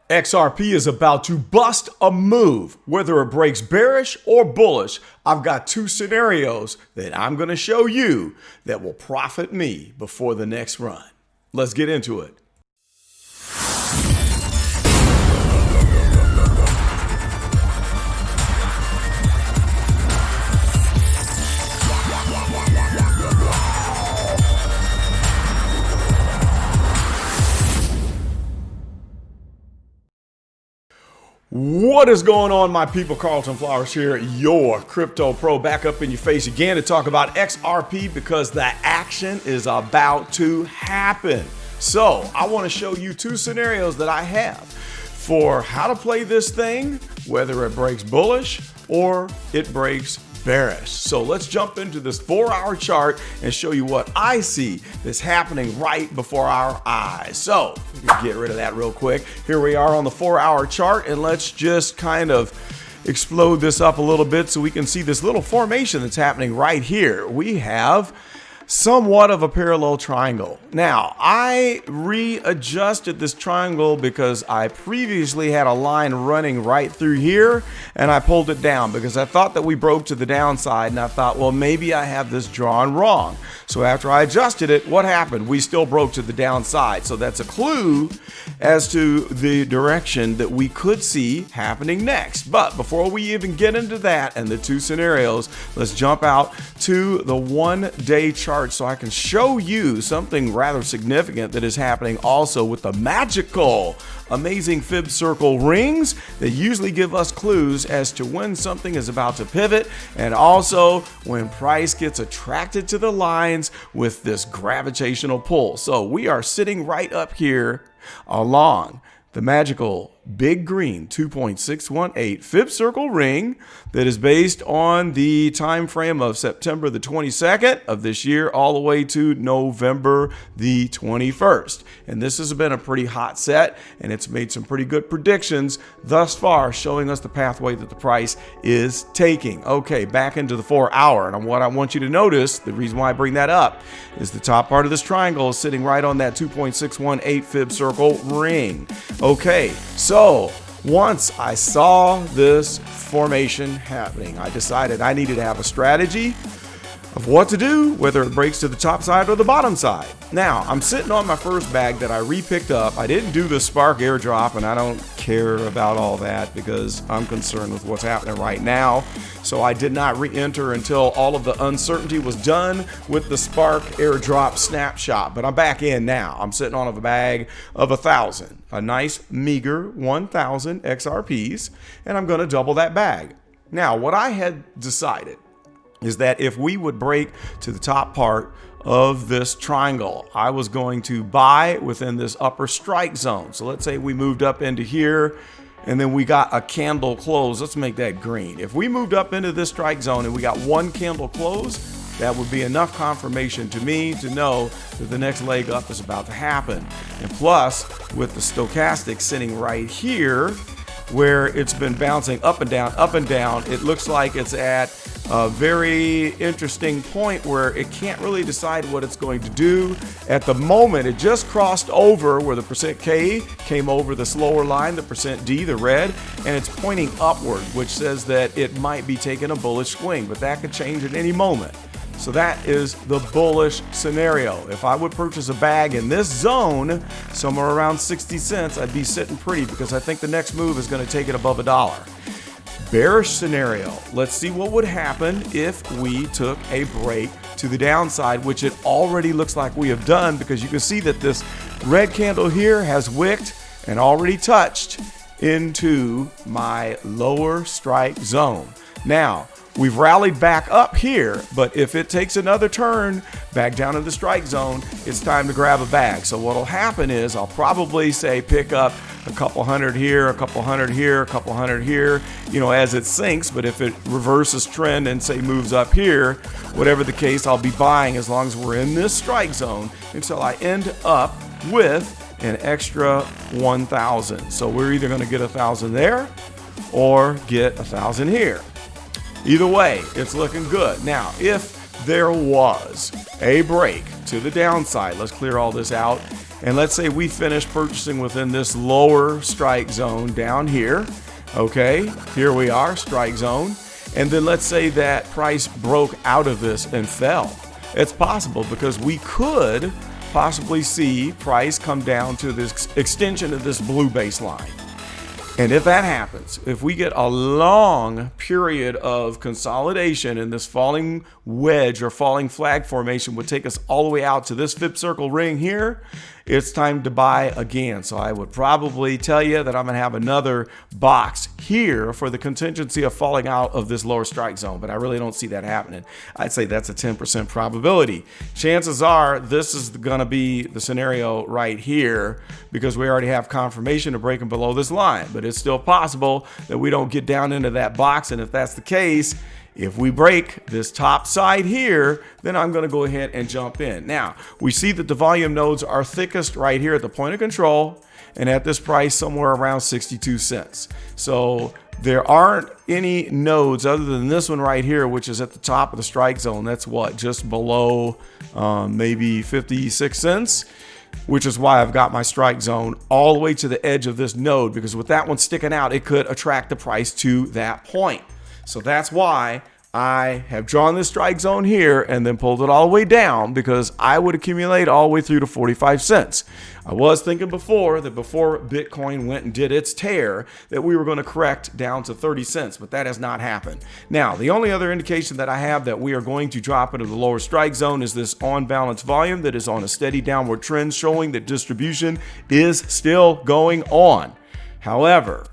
XRP is about to bust a move. Whether it breaks bearish or bullish, I've got two scenarios that I'm going to show you that will profit me before the next run. Let's get into it. What is going on, my people? Carlton Flowers here, your crypto pro, back up in your face again to talk about XRP because the action is about to happen. So I want to show you two scenarios that I have for how to play this thing, whether it breaks bullish or it breaks bearish. So let's jump into this 4-hour chart and show you what I see that's happening right before our eyes. So get rid of that real quick. Here we are on the 4-hour chart, and let's just kind of explode this up a little bit so we can see this little formation that's happening right here. We have somewhat of a parallel triangle. Now, I readjusted this triangle because I previously had a line running right through here, and I pulled it down because I thought that we broke to the downside, and I thought, well, maybe I have this drawn wrong. So after I adjusted it, what happened? We still broke to the downside. So that's a clue as to the direction that we could see happening next. But before we even get into that and the two scenarios, let's jump out to the 1-day chart so I can show you something rather significant that is happening also with the magical, amazing fib circle rings that usually give us clues as to when something is about to pivot, and also when price gets attracted to the lines with this gravitational pull. So we are sitting right up here along the magical big green 2.618 fib circle ring that is based on the time frame of September the 22nd of this year all the way to November the 21st. And this has been a pretty hot set, and it's made some pretty good predictions thus far, showing us the pathway that the price is taking. Okay, back into the 4-hour, and what I want you to notice, the reason why I bring that up, is the top part of this triangle is sitting right on that 2.618 fib circle ring. Okay, so once I saw this formation happening, I decided I needed to have a strategy of what to do, whether it breaks to the top side or the bottom side. Now, I'm sitting on my first bag that I re-picked up. I didn't do the Spark airdrop, and I don't care about all that because I'm concerned with what's happening right now. So I did not re-enter until all of the uncertainty was done with the Spark airdrop snapshot. But I'm back in now. I'm sitting on a bag of 1,000, a nice meager 1,000 XRPs, and I'm going to double that bag. Now, what I had decided is that if we would break to the top part of this triangle, I was going to buy within this upper strike zone. So let's say we moved up into here and then we got a candle close. Let's make that green. If we moved up into this strike zone and we got one candle close, that would be enough confirmation to me to know that the next leg up is about to happen. And plus, with the stochastic sitting right here, where it's been bouncing up and down, it looks like it's at a very interesting point where it can't really decide what it's going to do. At the moment, it just crossed over where the %K came over the slower line, the %D, the red, and it's pointing upward, which says that it might be taking a bullish swing, but that could change at any moment. So that is the bullish scenario. If I would purchase a bag in this zone, somewhere around 60 cents, I'd be sitting pretty because I think the next move is going to take it above $1. Bearish scenario. Let's see what would happen if we took a break to the downside, which it already looks like we have done because you can see that this red candle here has wicked and already touched into my lower strike zone. Now, we've rallied back up here, but if it takes another turn back down to the strike zone, it's time to grab a bag. So what'll happen is I'll probably say pick up a couple hundred here, a couple hundred here, a couple hundred here, you know, as it sinks. But if it reverses trend and say moves up here, whatever the case, I'll be buying as long as we're in this strike zone until I end up with an extra 1,000. So we're either going to get 1,000 there or get 1,000 here. Either way, it's looking good. Now, if there was a break to the downside, let's clear all this out, And let's say we finish purchasing within this lower strike zone down here. Okay, here we are, strike zone. And then let's say that price broke out of this and fell. It's possible because we could possibly see price come down to this extension of this blue baseline. And if that happens, if we get a long period of consolidation and this falling wedge or falling flag formation would take us all the way out to this fib circle ring here, it's time to buy again. So I would probably tell you that I'm going to have another box here for the contingency of falling out of this lower strike zone, but I really don't see that happening. I'd say that's a 10% probability. Chances are this is going to be the scenario right here because we already have confirmation of breaking below this line, but it's still possible that we don't get down into that box. And if that's the case, if we break this top side here, then I'm going to go ahead and jump in. Now, we see that the volume nodes are thickest right here at the point of control and at this price somewhere around 62 cents. So there aren't any nodes other than this one right here, which is at the top of the strike zone. That's what, just below maybe 56 cents, which is why I've got my strike zone all the way to the edge of this node, because with that one sticking out, it could attract the price to that point. So that's why I have drawn this strike zone here and then pulled it all the way down, because I would accumulate all the way through to 45 cents. I was thinking before that before Bitcoin went and did its tear that we were going to correct down to 30 cents, but that has not happened. Now, the only other indication that I have that we are going to drop into the lower strike zone is this on balance volume that is on a steady downward trend, showing that distribution is still going on. However,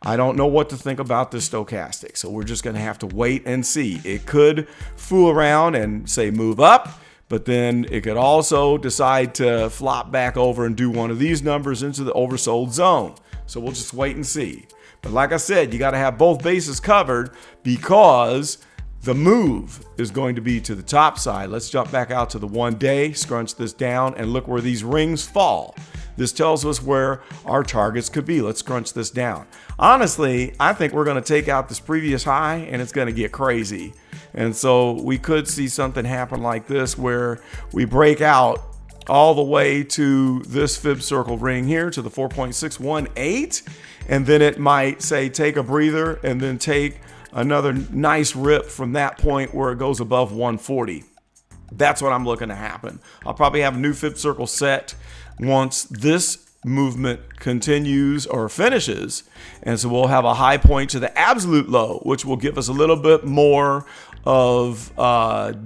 I don't know what to think about this stochastic, so we're just going to have to wait and see. It could fool around and say move up, but then it could also decide to flop back over and do one of these numbers into the oversold zone. So we'll just wait and see. But like I said, you got to have both bases covered because the move is going to be to the top side. Let's jump back out to the 1 day, scrunch this down, and look where these rings fall. This tells us where our targets could be. Let's crunch this down. Honestly, I think we're going to take out this previous high and it's going to get crazy. And so we could see something happen like this where we break out all the way to this fib circle ring here to the 4.618. And then it might say take a breather and then take another nice rip from that point where it goes above 140. That's what I'm looking to happen. I'll probably have a new fib circle set once this movement continues or finishes. And so we'll have a high point to the absolute low, which will give us a little bit more of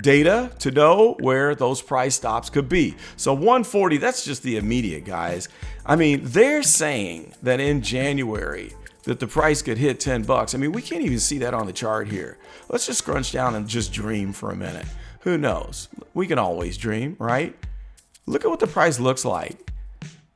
data to know where those price stops could be. So 140, that's just the immediate, guys. I mean, they're saying that in January that the price could hit 10 bucks. I mean, we can't even see that on the chart here. Let's just scrunch down and just dream for a minute. Who knows? We can always dream, right? Look at what the price looks like.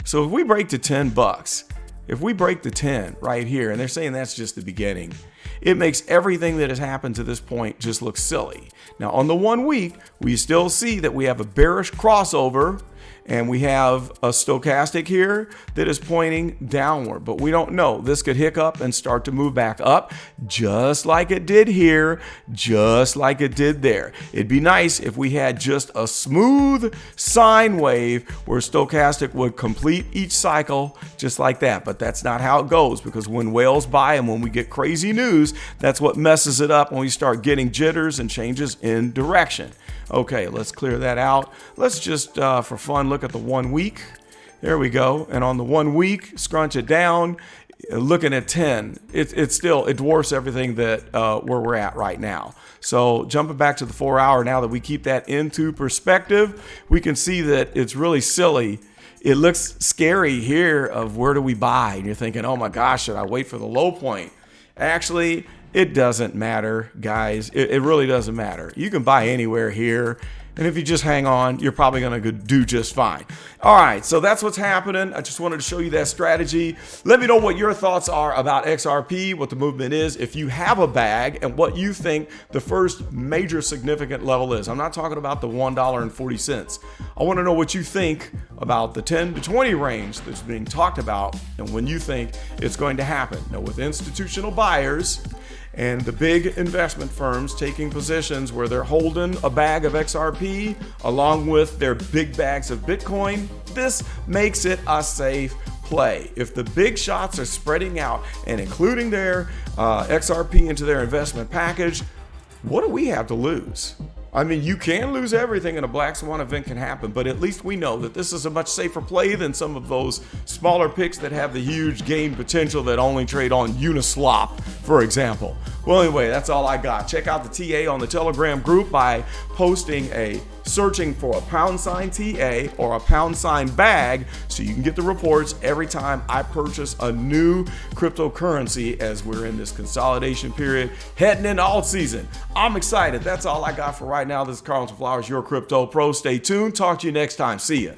So if we break to 10 bucks, if we break the 10 right here, and they're saying that's just the beginning, it makes everything that has happened to this point just look silly. Now on the 1 week, we still see that we have a bearish crossover and we have a stochastic here that is pointing downward, but we don't know. This could hiccup and start to move back up just like it did here, just like it did there. It'd be nice if we had just a smooth sine wave where stochastic would complete each cycle just like that, but that's not how it goes, because when whales buy and when we get crazy news, that's what messes it up when we start getting jitters and changes in direction. Okay, let's clear that out. Let's just, for fun, look at the 1 week. There we go. And on the 1 week, scrunch it down. Looking at 10, it dwarfs everything that where we're at right now. So jumping back to the 4 hour, now that we keep that into perspective, we can see that it's really silly. It looks scary here of where do we buy? And you're thinking, oh my gosh, should I wait for the low point? Actually, it doesn't matter, guys. It really doesn't matter. You can buy anywhere here. And if you just hang on, you're probably going to do just fine. All right, so that's what's happening. I just wanted to show you that strategy. Let me know what your thoughts are about XRP, what the movement is, if you have a bag, and what you think the first major significant level is. I'm not talking about the $1.40. I want to know what you think about the 10 to 20 range that's being talked about and when you think it's going to happen. Now, with institutional buyers and the big investment firms taking positions where they're holding a bag of XRP along with their big bags of Bitcoin, this makes it a safe play. If the big shots are spreading out and including their XRP into their investment package, what do we have to lose? I mean, you can lose everything and a black swan event can happen, but at least we know that this is a much safer play than some of those smaller picks that have the huge gain potential that only trade on Uniswap, for example. Well, anyway, that's all I got. Check out the TA on the Telegram group by searching for a #TA or a #bag so you can get the reports every time I purchase a new cryptocurrency as we're in this consolidation period heading into alt season. I'm excited. That's all I got for right now. This is Carlton Flowers, your Crypto Pro. Stay tuned. Talk to you next time. See ya.